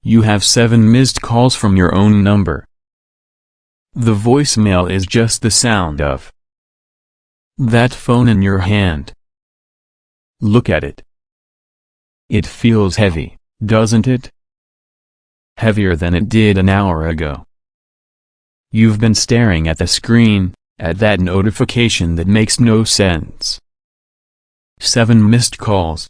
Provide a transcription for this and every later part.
You have 7 missed calls from your own number. The voicemail is just the sound of that phone in your hand. Look at it. It feels heavy, doesn't it? Heavier than it did an hour ago. You've been staring at the screen, at that notification that makes no sense. 7 missed calls.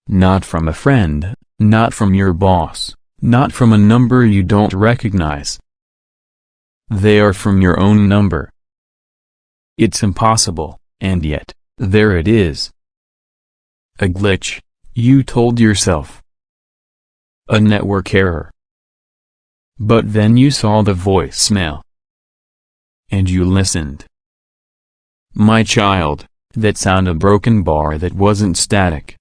Not from a friend, not from your boss, not from a number you don't recognize. They are from your own number. It's impossible, and yet, there it is. A glitch, you told yourself. A network error. But then you saw the voicemail. And you listened. My child, that sound, a broken bar that wasn't static.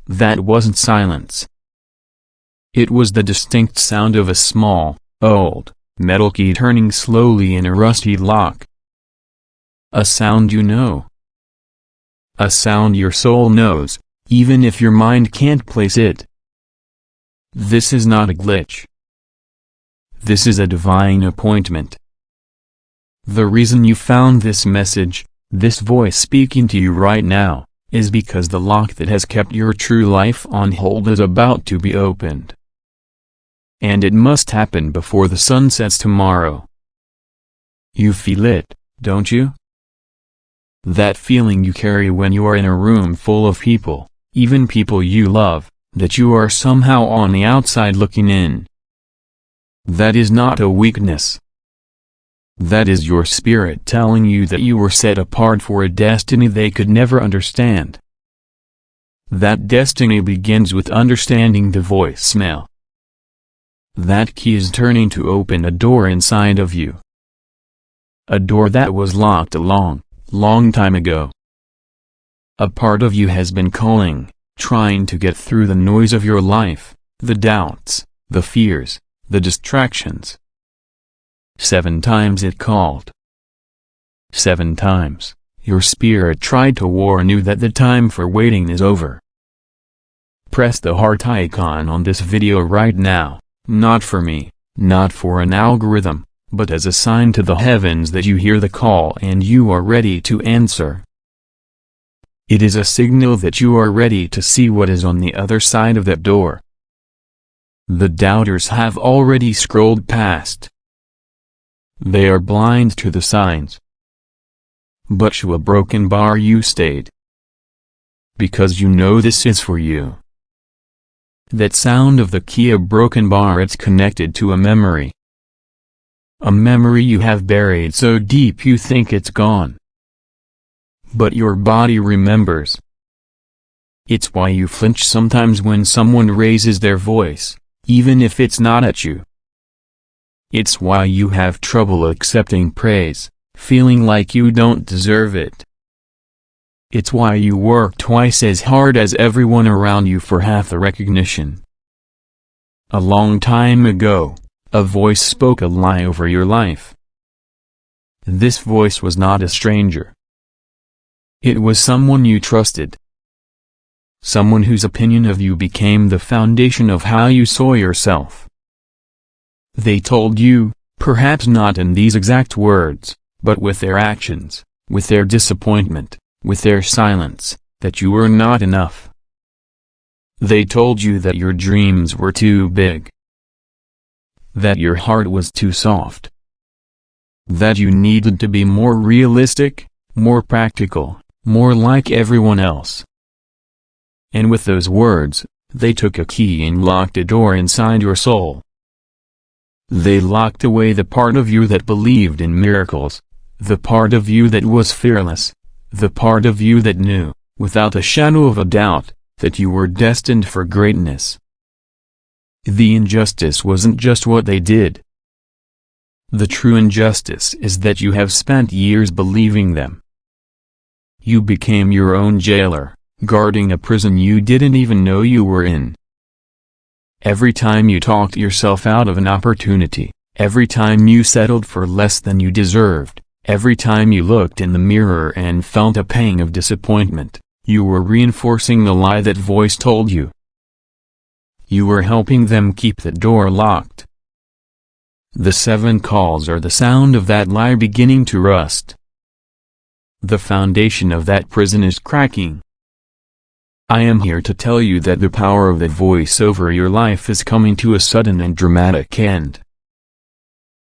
That wasn't silence. It was the distinct sound of a small, old, metal key turning slowly in a rusty lock. A sound you know. A sound your soul knows, even if your mind can't place it. This is not a glitch. This is a divine appointment. The reason you found this message, this voice speaking to you right now, is because the lock that has kept your true life on hold is about to be opened. And it must happen before the sun sets tomorrow. You feel it, don't you? That feeling you carry when you are in a room full of people, even people you love, that you are somehow on the outside looking in. That is not a weakness. That is your spirit telling you that you were set apart for a destiny they could never understand. That destiny begins with understanding the voicemail. That key is turning to open a door inside of you. A door that was locked a long time ago. A part of you has been calling, trying to get through the noise of your life, the doubts, the fears, the distractions. 7 times it called. 7 times, your spirit tried to warn you that the time for waiting is over. Press the heart icon on this video right now, not for me, not for an algorithm, but as a sign to the heavens that you hear the call and you are ready to answer. It is a signal that you are ready to see what is on the other side of that door. The doubters have already scrolled past. They are blind to the signs. But to a broken bar you stayed. Because you know this is for you. That sound of the key, a broken bar, it's connected to a memory. A memory you have buried so deep you think it's gone. But your body remembers. It's why you flinch sometimes when someone raises their voice, even if it's not at you. It's why you have trouble accepting praise, feeling like you don't deserve it. It's why you work twice as hard as everyone around you for half the recognition. A long time ago, a voice spoke a lie over your life. This voice was not a stranger. It was someone you trusted. Someone whose opinion of you became the foundation of how you saw yourself. They told you, perhaps not in these exact words, but with their actions, with their disappointment, with their silence, that you were not enough. They told you that your dreams were too big. That your heart was too soft. That you needed to be more realistic, more practical, more like everyone else. And with those words, they took a key and locked a door inside your soul. They locked away the part of you that believed in miracles, the part of you that was fearless, the part of you that knew, without a shadow of a doubt, that you were destined for greatness. The injustice wasn't just what they did. The true injustice is that you have spent years believing them. You became your own jailer, guarding a prison you didn't even know you were in. Every time you talked yourself out of an opportunity, every time you settled for less than you deserved, every time you looked in the mirror and felt a pang of disappointment, you were reinforcing the lie that voice told you. You were helping them keep the door locked. The 7 calls are the sound of that lie beginning to rust. The foundation of that prison is cracking. I am here to tell you that the power of the voice over your life is coming to a sudden and dramatic end.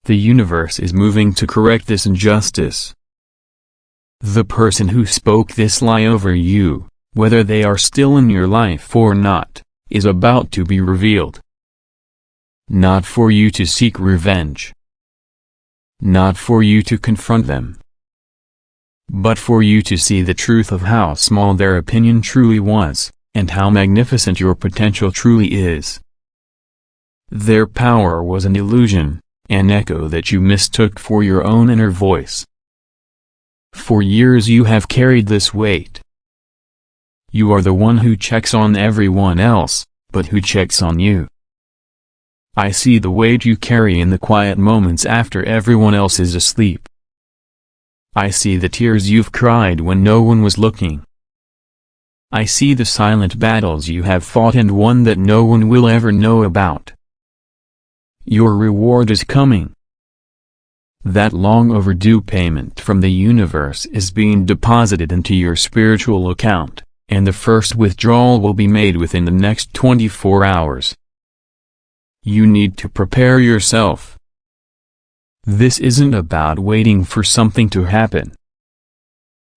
The universe is moving to correct this injustice. The person who spoke this lie over you, whether they are still in your life or not, is about to be revealed. Not for you to seek revenge. Not for you to confront them. But for you to see the truth of how small their opinion truly was, and how magnificent your potential truly is. Their power was an illusion, an echo that you mistook for your own inner voice. For years you have carried this weight. You are the one who checks on everyone else, but who checks on you. I see the weight you carry in the quiet moments after everyone else is asleep. I see the tears you've cried when no one was looking. I see the silent battles you have fought and won that no one will ever know about. Your reward is coming. That long overdue payment from the universe is being deposited into your spiritual account, and the first withdrawal will be made within the next 24 hours. You need to prepare yourself. This isn't about waiting for something to happen.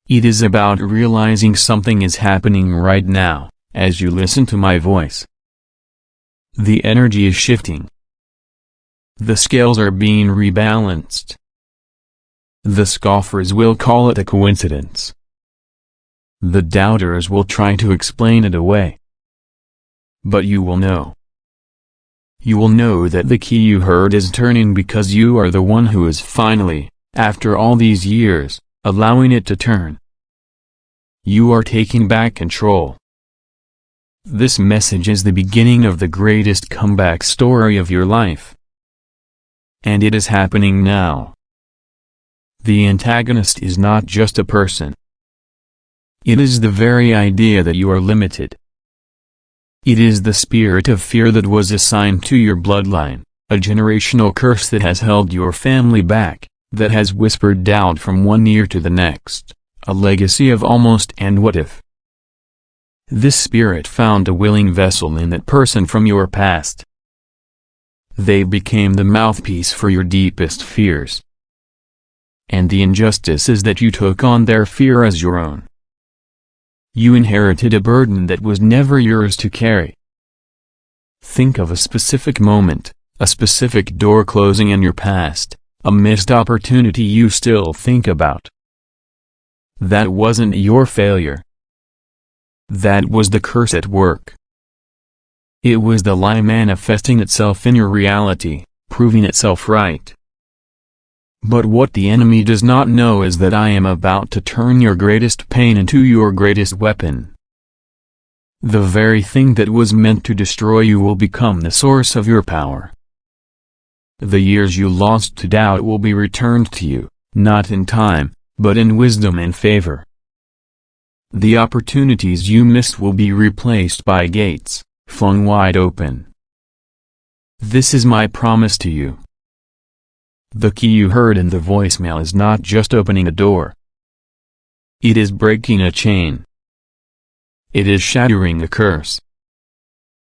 It is about realizing something is happening right now, as you listen to my voice. The energy is shifting. The scales are being rebalanced. The scoffers will call it a coincidence. The doubters will try to explain it away. But you will know. You will know that the key you heard is turning because you are the one who is finally, after all these years, allowing it to turn. You are taking back control. This message is the beginning of the greatest comeback story of your life. And it is happening now. The antagonist is not just a person. It is the very idea that you are limited. It is the spirit of fear that was assigned to your bloodline, a generational curse that has held your family back, that has whispered doubt from one ear to the next, a legacy of almost and what if. This spirit found a willing vessel in that person from your past. They became the mouthpiece for your deepest fears. And the injustice is that you took on their fear as your own. You inherited a burden that was never yours to carry. Think of a specific moment, a specific door closing in your past, a missed opportunity you still think about. That wasn't your failure. That was the curse at work. It was the lie manifesting itself in your reality, proving itself right. But what the enemy does not know is that I am about to turn your greatest pain into your greatest weapon. The very thing that was meant to destroy you will become the source of your power. The years you lost to doubt will be returned to you, not in time, but in wisdom and favor. The opportunities you missed will be replaced by gates, flung wide open. This is my promise to you. The key you heard in the voicemail is not just opening a door. It is breaking a chain. It is shattering a curse.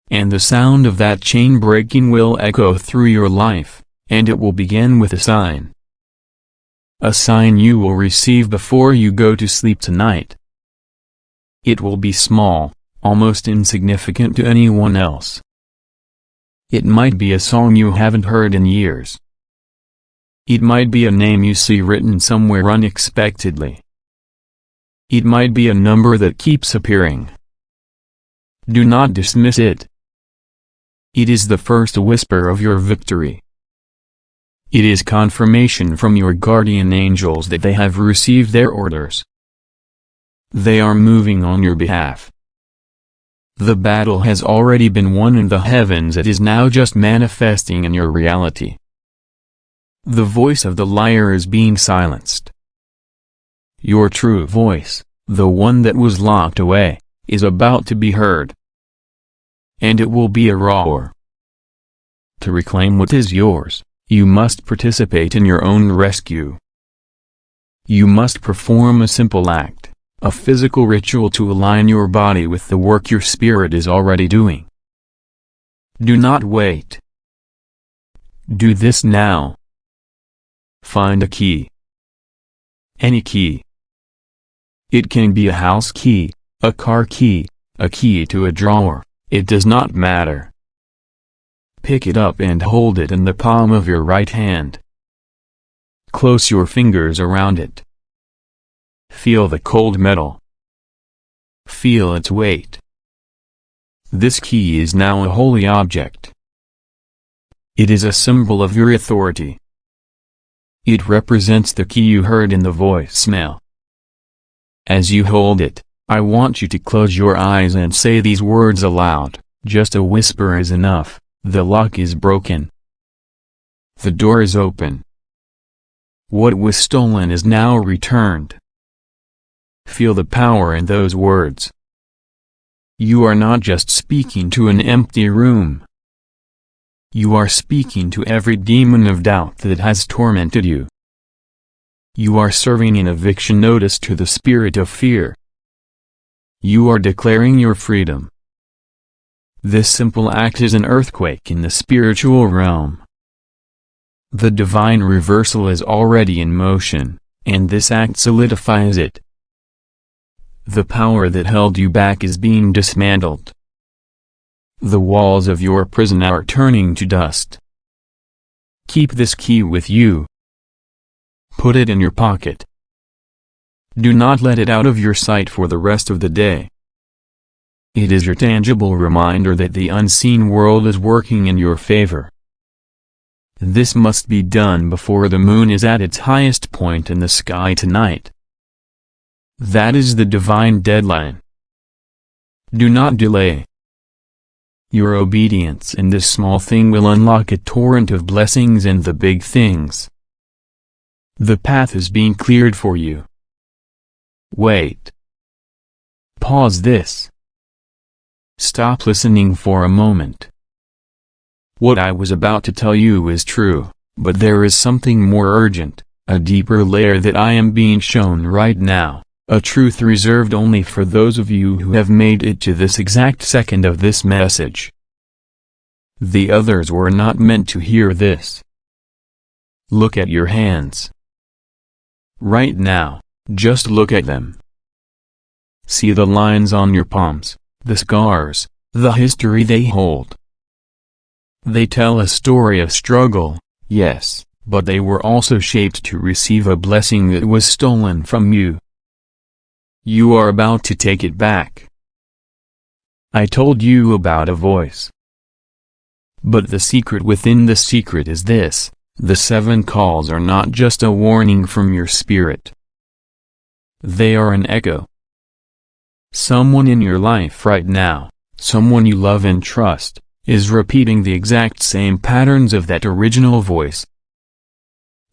And the sound of that chain breaking will echo through your life, and it will begin with a sign. A sign you will receive before you go to sleep tonight. It will be small, almost insignificant to anyone else. It might be a song you haven't heard in years. It might be a name you see written somewhere unexpectedly. It might be a number that keeps appearing. Do not dismiss it. It is the first whisper of your victory. It is confirmation from your guardian angels that they have received their orders. They are moving on your behalf. The battle has already been won in the heavens. It is now just manifesting in your reality. The voice of the liar is being silenced. Your true voice, the one that was locked away, is about to be heard. and it will be a roar. To reclaim what is yours, you must participate in your own rescue. You must perform a simple act, a physical ritual to align your body with the work your spirit is already doing. Do not wait. Do this now. Find a key. Any key. It can be a house key, a car key, a key to a drawer, it does not matter. Pick it up and hold it in the palm of your right hand. Close your fingers around it. Feel the cold metal. Feel its weight. This key is now a holy object. It is a symbol of your authority. It represents the key you heard in the voicemail. As you hold it, I want you to close your eyes and say these words aloud. Just a whisper is enough. The lock is broken. The door is open. What was stolen is now returned. Feel the power in those words. You are not just speaking to an empty room. You are speaking to every demon of doubt that has tormented you. You are serving an eviction notice to the spirit of fear. You are declaring your freedom. This simple act is an earthquake in the spiritual realm. The divine reversal is already in motion, and this act solidifies it. The power that held you back is being dismantled. The walls of your prison are turning to dust. Keep this key with you. Put it in your pocket. Do not let it out of your sight for the rest of the day. It is your tangible reminder that the unseen world is working in your favor. This must be done before the moon is at its highest point in the sky tonight. That is the divine deadline. Do not delay. Your obedience in this small thing will unlock a torrent of blessings in the big things. The path is being cleared for you. Wait. Pause this. Stop listening for a moment. What I was about to tell you is true, but there is something more urgent, a deeper layer that I am being shown right now, a truth reserved only for those of you who have made it to this exact second of this message. The others were not meant to hear this. Look at your hands. Right now, just look at them. See the lines on your palms, the scars, the history they hold. They tell a story of struggle, yes, but they were also shaped to receive a blessing that was stolen from you. You are about to take it back. I told you about a voice. But the secret within the secret is this: the 7 calls are not just a warning from your spirit. They are an echo. Someone in your life right now, someone you love and trust, is repeating the exact same patterns of that original voice.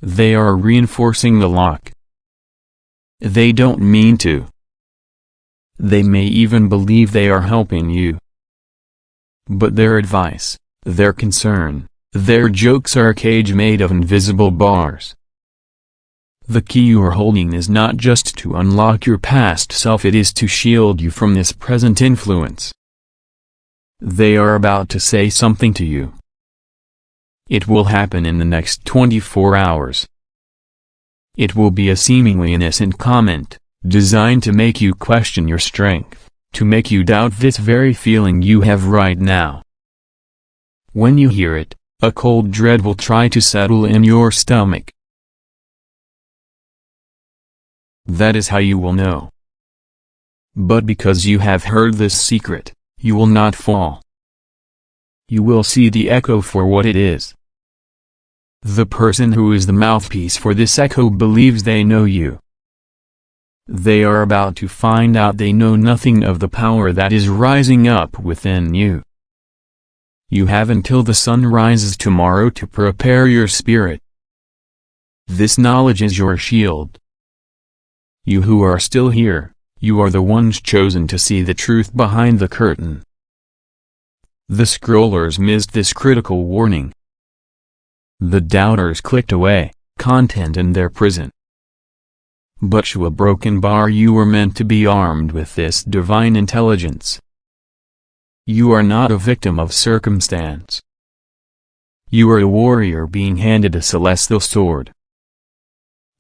They are reinforcing the lock. They don't mean to. They may even believe they are helping you. But their advice, their concern, their jokes are a cage made of invisible bars. The key you are holding is not just to unlock your past self, it is to shield you from this present influence. They are about to say something to you. It will happen in the next 24 hours. It will be a seemingly innocent comment, designed to make you question your strength, to make you doubt this very feeling you have right now. When you hear it, a cold dread will try to settle in your stomach. That is how you will know. But because you have heard this secret, you will not fall. You will see the echo for what it is. The person who is the mouthpiece for this echo believes they know you. They are about to find out they know nothing of the power that is rising up within you. You have until the sun rises tomorrow to prepare your spirit. This knowledge is your shield. You who are still here, you are the ones chosen to see the truth behind the curtain. The scrollers missed this critical warning. The doubters clicked away, content in their prison. But to a broken bar, you were meant to be armed with this divine intelligence. You are not a victim of circumstance. You are a warrior being handed a celestial sword.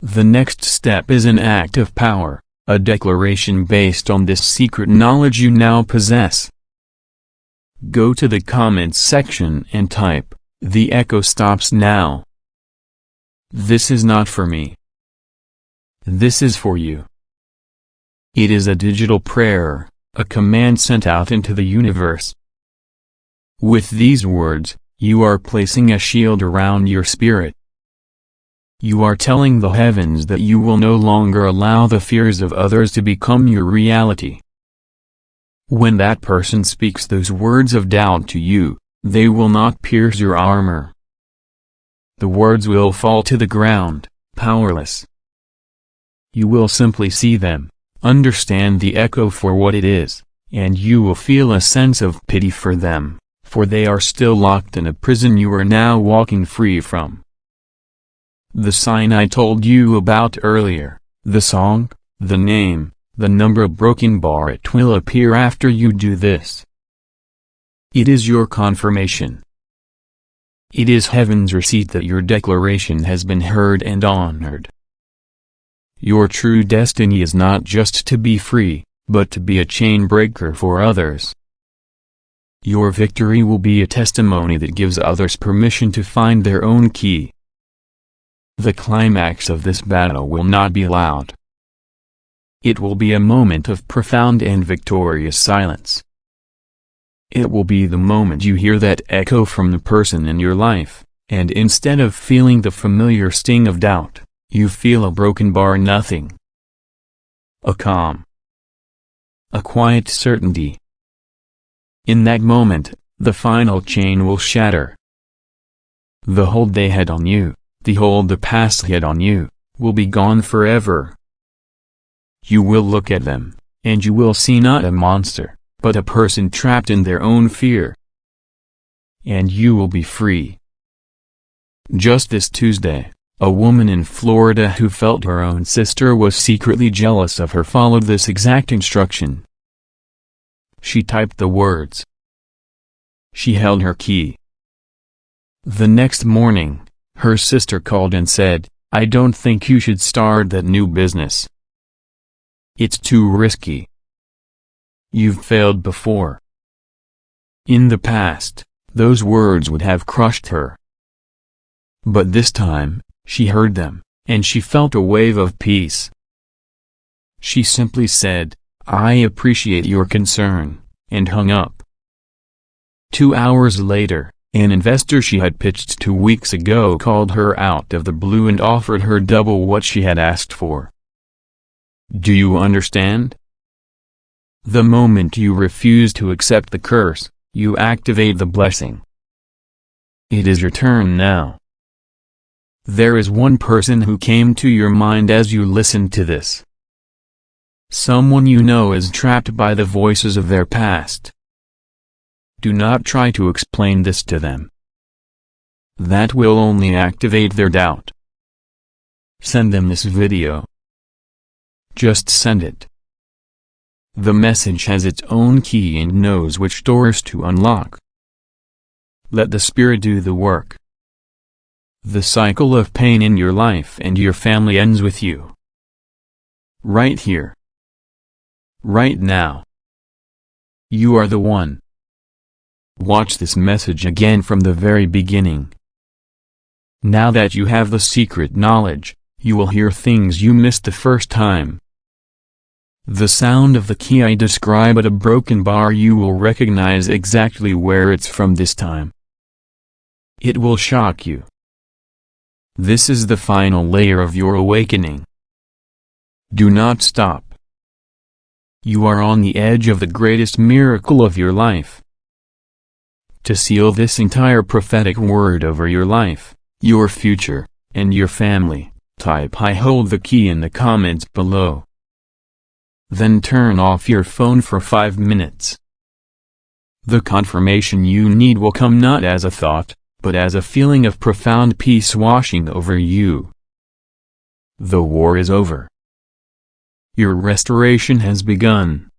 The next step is an act of power, a declaration based on this secret knowledge you now possess. Go to the comments section and type, "The echo stops now. This is not for me. This is for you." It is a digital prayer, a command sent out into the universe. With these words, you are placing a shield around your spirit. You are telling the heavens that you will no longer allow the fears of others to become your reality. When that person speaks those words of doubt to you, they will not pierce your armor. The words will fall to the ground, powerless. You will simply see them, understand the echo for what it is, and you will feel a sense of pity for them, for they are still locked in a prison you are now walking free from. The sign I told you about earlier, the song, the name, the number broken bar, it will appear after you do this. It is your confirmation. It is heaven's receipt that your declaration has been heard and honored. Your true destiny is not just to be free, but to be a chain breaker for others. Your victory will be a testimony that gives others permission to find their own key. The climax of this battle will not be loud. It will be a moment of profound and victorious silence. It will be the moment you hear that echo from the person in your life, and instead of feeling the familiar sting of doubt, you feel a broken bar, nothing. A calm. A quiet certainty. In that moment, the final chain will shatter. The hold they had on you, the hold the past had on you, will be gone forever. You will look at them, and you will see not a monster, but a person trapped in their own fear. And you will be free. Just this Tuesday, a woman in Florida who felt her own sister was secretly jealous of her followed this exact instruction. She typed the words. She held her key. The next morning, her sister called and said, "I don't think you should start that new business. It's too risky. You've failed before." In the past, those words would have crushed her. But this time, she heard them, and she felt a wave of peace. She simply said, "I appreciate your concern," and hung up. 2 hours later, an investor she had pitched 2 weeks ago called her out of the blue and offered her double what she had asked for. Do you understand? The moment you refuse to accept the curse, you activate the blessing. It is your turn now. There is one person who came to your mind as you listened to this. Someone you know is trapped by the voices of their past. Do not try to explain this to them. That will only activate their doubt. Send them this video. Just send it. The message has its own key and knows which doors to unlock. Let the Spirit do the work. The cycle of pain in your life and your family ends with you. Right here. Right now. You are the one. Watch this message again from the very beginning. Now that you have the secret knowledge, you will hear things you missed the first time. The sound of the key I describe at a broken bar, you will recognize exactly where it's from this time. It will shock you. This is the final layer of your awakening. Do not stop. You are on the edge of the greatest miracle of your life. To seal this entire prophetic word over your life, your future, and your family, type "I hold the key" in the comments below. Then turn off your phone for 5 minutes. The confirmation you need will come not as a thought, but as a feeling of profound peace washing over you. The war is over. Your restoration has begun.